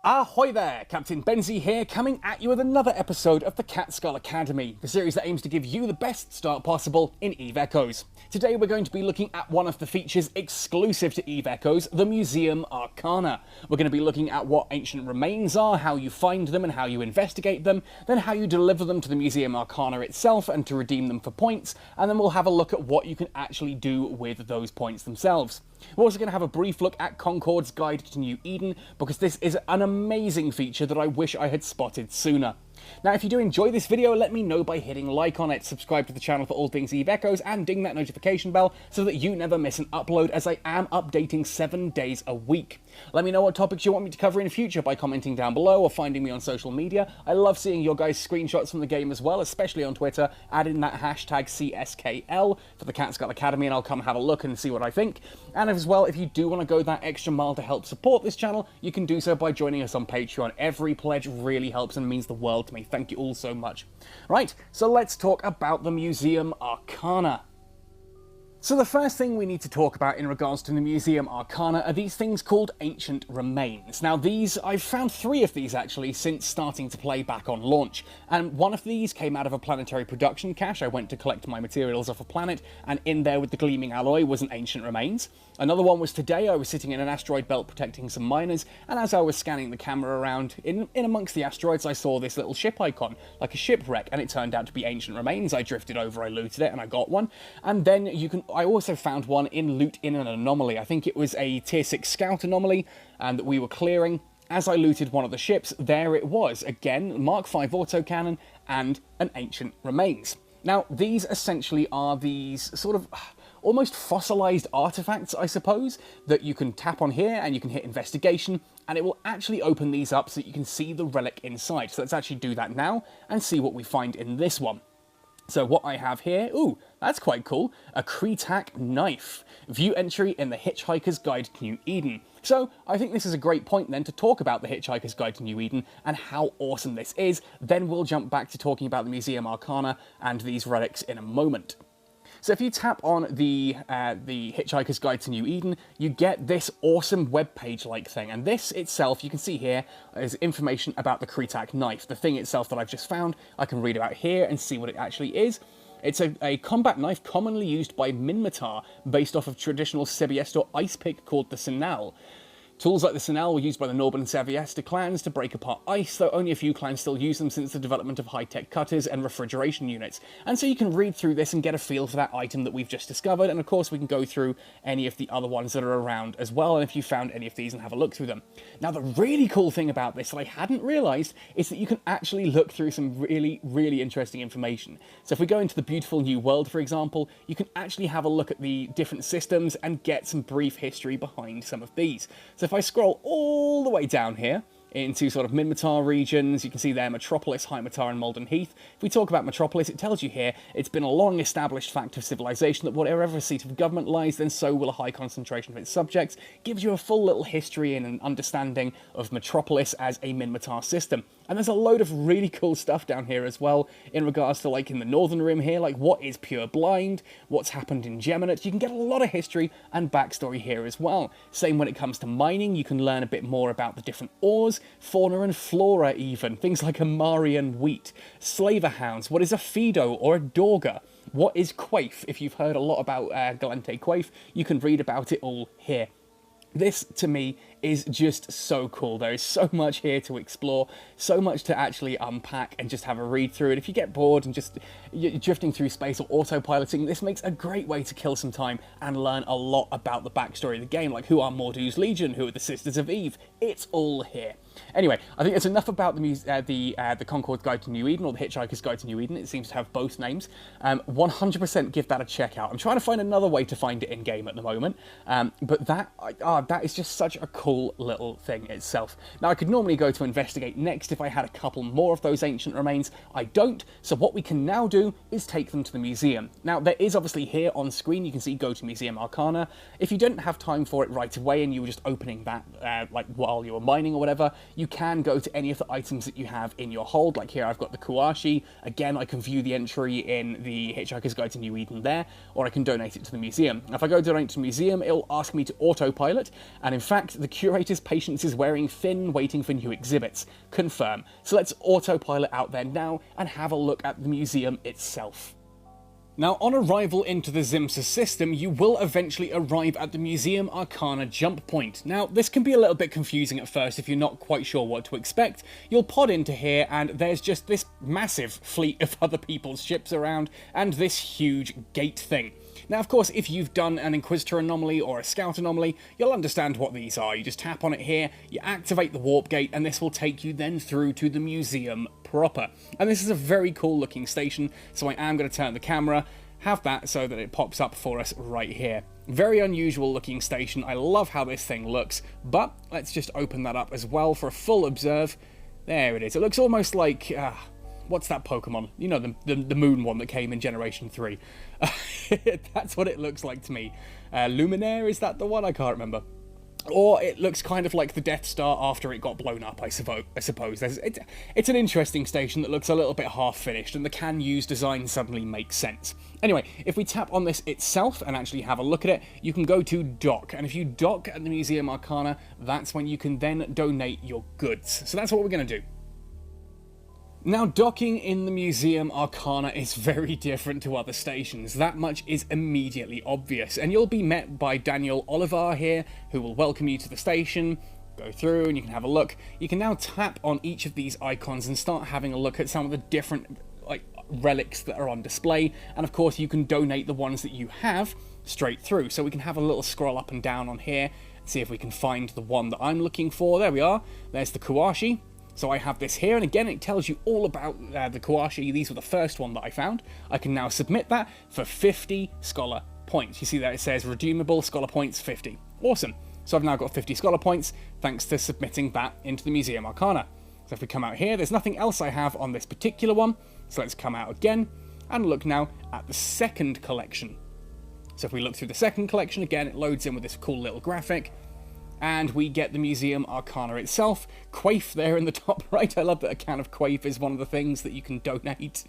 Ahoy there, Captain Benzie here, coming at you with another episode of the Catskull Academy, the series that aims to give you the best start possible in EVE Echoes. Today we're going to be looking at one of the features exclusive to EVE Echoes, the Museum Arcana. We're going to be looking at what ancient remains are, how you find them and how you investigate them, then how you deliver them to the Museum Arcana itself and to redeem them for points, and then we'll have a look at what you can actually do with those points themselves. We're also going to have a brief look at Concord's Guide to New Eden, because this is an amazing feature that I wish I had spotted sooner. Now, if you do enjoy this video, let me know by hitting like on it, subscribe to the channel for all things EVE Echoes, and ding that notification bell so that you never miss an upload, as I am updating 7 days a week. Let me know what topics you want me to cover in future by commenting down below or finding me on social media. I love seeing your guys' screenshots from the game as well, especially on Twitter. Add in that hashtag CSKL for the Catskull Academy and I'll come have a look and see what I think. And as well, if you do want to go that extra mile to help support this channel, you can do so by joining us on Patreon. Every pledge really helps and means the world to me. Thank you all so much. Right, so let's talk about the Museum Arcana. So the first thing we need to talk about in regards to the Museum Arcana are these things called ancient remains. Now I've found 3 of these actually since starting to play back on launch, and one of these came out of a planetary production cache. I went to collect my materials off a planet, and in there with the gleaming alloy was an ancient remains. Another one was today. I was sitting in an asteroid belt protecting some miners, and as I was scanning the camera around, in amongst the asteroids I saw this little ship icon, like a shipwreck, and it turned out to be ancient remains. I drifted over, I looted it, and I got one. And then I also found one in loot in an anomaly. I think it was a tier 6 scout anomaly that we were clearing. As I looted one of the ships, there it was. Again, Mark V autocannon and an ancient remains. Now, these essentially are these sort of almost fossilized artifacts, I suppose, that you can tap on here and you can hit investigation, and it will actually open these up so that you can see the relic inside. So let's actually do that now and see what we find in this one. So what I have here, ooh, that's quite cool, a Kretak knife. View entry in the Hitchhiker's Guide to New Eden. So I think this is a great point then to talk about the Hitchhiker's Guide to New Eden and how awesome this is. Then we'll jump back to talking about the Museum Arcana and these relics in a moment. So if you tap on the Hitchhiker's Guide to New Eden, you get this awesome webpage-like thing. And this itself, you can see here, is information about the Kretak knife. The thing itself that I've just found, I can read about here and see what it actually is. It's a combat knife commonly used by Minmatar, based off of traditional Sebiestor ice pick called the Sinal. Tools like the Sinal were used by the Norban and Seviester clans to break apart ice, though only a few clans still use them since the development of high-tech cutters and refrigeration units. And so you can read through this and get a feel for that item that we've just discovered, and of course we can go through any of the other ones that are around as well, and if you found any of these and have a look through them. Now the really cool thing about this that I hadn't realised is that you can actually look through some really, really interesting information. So if we go into the beautiful new world, for example, you can actually have a look at the different systems and get some brief history behind some of these. So if I scroll all the way down here into sort of Minmatar regions, you can see there Metropolis, Heimatar and Malden Heath. If we talk about Metropolis, it tells you here it's been a long-established fact of civilization that wherever a seat of government lies, then so will a high concentration of its subjects. Gives you a full little history and an understanding of Metropolis as a Minmatar system. And there's a load of really cool stuff down here as well, in regards to, like, in the Northern Rim here, like, what is Pure Blind, what's happened in Geminate. You can get a lot of history and backstory here as well. Same when it comes to mining, you can learn a bit more about the different ores, fauna and flora even, things like Amarian wheat, slaver hounds, what is a Fido or a Dorga, what is Quaif. If you've heard a lot about Galente Quaif, you can read about it all here. This, to me, is just so cool. There is so much here to explore, so much to actually unpack and just have a read through. And if you get bored and just you're drifting through space or autopiloting, this makes a great way to kill some time and learn a lot about the backstory of the game, like who are Mordu's Legion, who are the Sisters of Eve. It's all here. Anyway, I think that's enough about the Concord's Guide to New Eden, or the Hitchhiker's Guide to New Eden. It seems to have both names. 100% give that a check out. I'm trying to find another way to find it in-game at the moment, but that is just such a cool little thing itself. Now, I could normally go to investigate next if I had a couple more of those ancient remains. I don't, so what we can now do is take them to the museum. Now, there is obviously here on screen, you can see go to Museum Arcana. If you didn't have time for it right away and you were just opening that like while you were mining or whatever, you can go to any of the items that you have in your hold. Like here I've got the Kuashi. Again, I can view the entry in the Hitchhiker's Guide to New Eden there, or I can donate it to the museum. Now, if I go donate to the museum, it'll ask me to autopilot, and in fact the curator's patience is wearing thin, waiting for new exhibits. Confirm. So let's autopilot out there now and have a look at the museum itself. Now, on arrival into the Zimsa system, you will eventually arrive at the Museum Arcana jump point. Now, this can be a little bit confusing at first if you're not quite sure what to expect. You'll pod into here, and there's just this massive fleet of other people's ships around, and this huge gate thing. Now, of course, if you've done an Inquisitor anomaly or a Scout anomaly, you'll understand what these are. You just tap on it here, you activate the warp gate, and this will take you then through to the museum proper. And this is a very cool looking station, so I am going to turn the camera, have that so that it pops up for us right here. Very unusual looking station. I love how this thing looks, but let's just open that up as well for a full observe. There it is. It looks almost like... what's that Pokemon? You know, the moon one that came in Generation 3. That's what it looks like to me. Luminaire, is that the one? I can't remember. Or it looks kind of like the Death Star after it got blown up, I suppose. It's an interesting station that looks a little bit half-finished, and the can-use design suddenly makes sense. Anyway, if we tap on this itself and actually have a look at it, you can go to dock, and if you dock at the Museum Arcana, that's when you can then donate your goods. So that's what we're going to do. Now, docking in the Museum Arcana is very different to other stations. That much is immediately obvious, and you'll be met by Daniel Olivar here, who will welcome you to the station, go through, and you can have a look. You can now tap on each of these icons and start having a look at some of the different, relics that are on display, and of course you can donate the ones that you have straight through. So we can have a little scroll up and down on here, see if we can find the one that I'm looking for. There we are. There's the Kuashi. So I have this here, and again it tells you all about the Kuashi. These were the first one that I found. I can now submit that for 50 scholar points. You see there it says redeemable scholar points 50. Awesome. So I've now got 50 scholar points thanks to submitting that into the Museum Arcana. So if we come out here, there's nothing else I have on this particular one. So let's come out again and look now at the second collection. So if we look through the second collection, again it loads in with this cool little graphic. And we get the Museum Arcana itself. Quaif there in the top right. I love that a can of Quaif is one of the things that you can donate.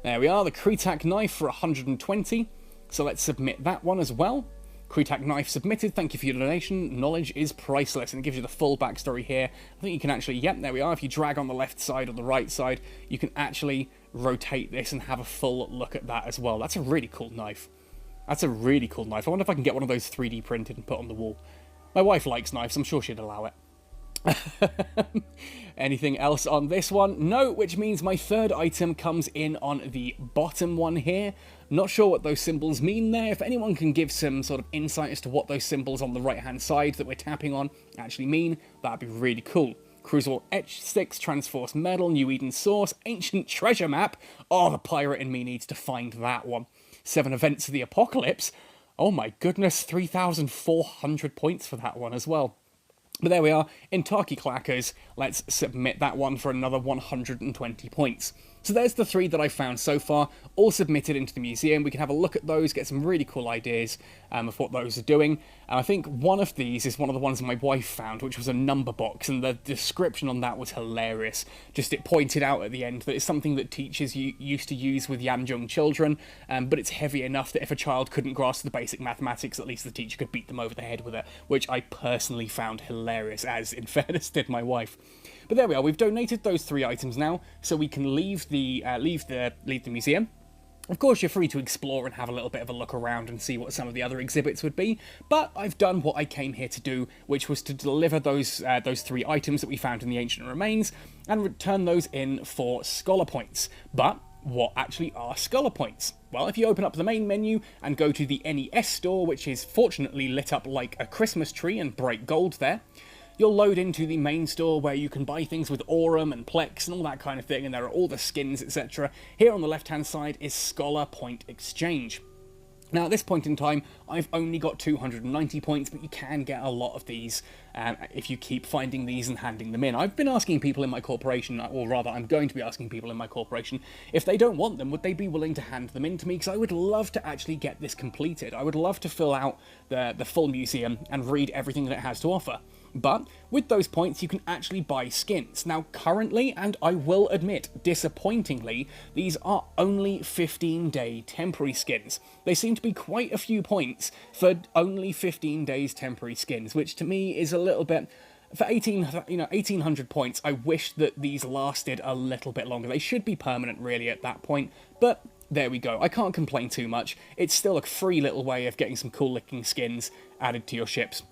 There we are, the Kretak knife for 120. So let's submit that one as well. Kretak knife submitted, thank you for your donation. Knowledge is priceless, and it gives you the full backstory here. I think you can actually, yep, there we are. If you drag on the left side or the right side, you can actually rotate this and have a full look at that as well. That's a really cool knife. That's a really cool knife. I wonder if I can get one of those 3D printed and put on the wall. My wife likes knives, I'm sure she'd allow it. Anything else on this one? No, which means my third item comes in on the bottom one here. Not sure what those symbols mean there. If anyone can give some sort of insight as to what those symbols on the right-hand side that we're tapping on actually mean, that'd be really cool. Crucible Etch Sticks, Transforce Medal, New Eden Source, Ancient Treasure Map. Oh, the pirate in me needs to find that one. 7 Events of the Apocalypse. Oh my goodness, 3,400 points for that one as well. But there we are, Intaki Clackers. Let's submit that one for another 120 points. So there's the 3 that I found so far, all submitted into the museum. We can have a look at those, get some really cool ideas of what those are doing. And I think one of these is one of the ones my wife found, which was a number box, and the description on that was hilarious. Just it pointed out at the end that it's something that teachers used to use with young children, but it's heavy enough that if a child couldn't grasp the basic mathematics, at least the teacher could beat them over the head with it, which I personally found hilarious, as in fairness did my wife. But there we are, we've donated those 3 items now, so we can leave the museum. Of course, you're free to explore and have a little bit of a look around and see what some of the other exhibits would be, but I've done what I came here to do, which was to deliver those 3 items that we found in the Ancient Remains, and return those in for Scholar Points. But what actually are Scholar Points? Well, if you open up the main menu and go to the NES store, which is fortunately lit up like a Christmas tree and bright gold there, you'll load into the main store where you can buy things with Aurum and Plex and all that kind of thing, and there are all the skins, etc. Here on the left-hand side is Scholar Point Exchange. Now, at this point in time, I've only got 290 points, but you can get a lot of these if you keep finding these and handing them in. I've been asking people in my corporation, or rather, I'm going to be asking people in my corporation, if they don't want them, would they be willing to hand them in to me? Because I would love to actually get this completed. I would love to fill out the full museum and read everything that it has to offer. But with those points, you can actually buy skins. Now, currently, and I will admit, disappointingly, these are only 15-day temporary skins. They seem to be quite a few points for only 15 days temporary skins, which to me is a little bit... For 1,800 points, I wish that these lasted a little bit longer. They should be permanent, really, at that point, but there we go. I can't complain too much. It's still a free little way of getting some cool-looking skins added to your ships.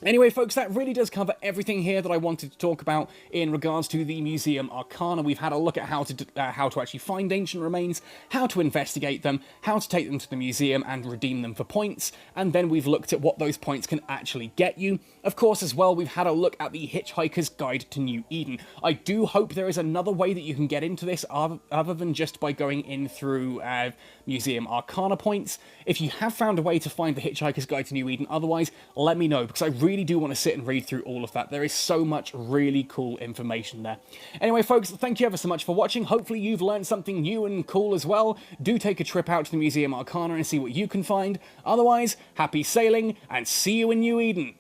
Anyway, folks, that really does cover everything here that I wanted to talk about in regards to the Museum Arcana. We've had a look at how to actually find ancient remains, how to investigate them, how to take them to the museum and redeem them for points, and then we've looked at what those points can actually get you. Of course, as well, we've had a look at the Hitchhiker's Guide to New Eden. I do hope there is another way that you can get into this other than just by going in through Museum Arcana points. If you have found a way to find the Hitchhiker's Guide to New Eden, otherwise, let me know, because I really do want to sit and read through all of that. There is so much really cool information there. Anyway, folks, thank you ever so much for watching. Hopefully you've learned something new and cool as well. Do take a trip out to the Museum Arcana and see what you can find. Otherwise, happy sailing, and see you in New Eden.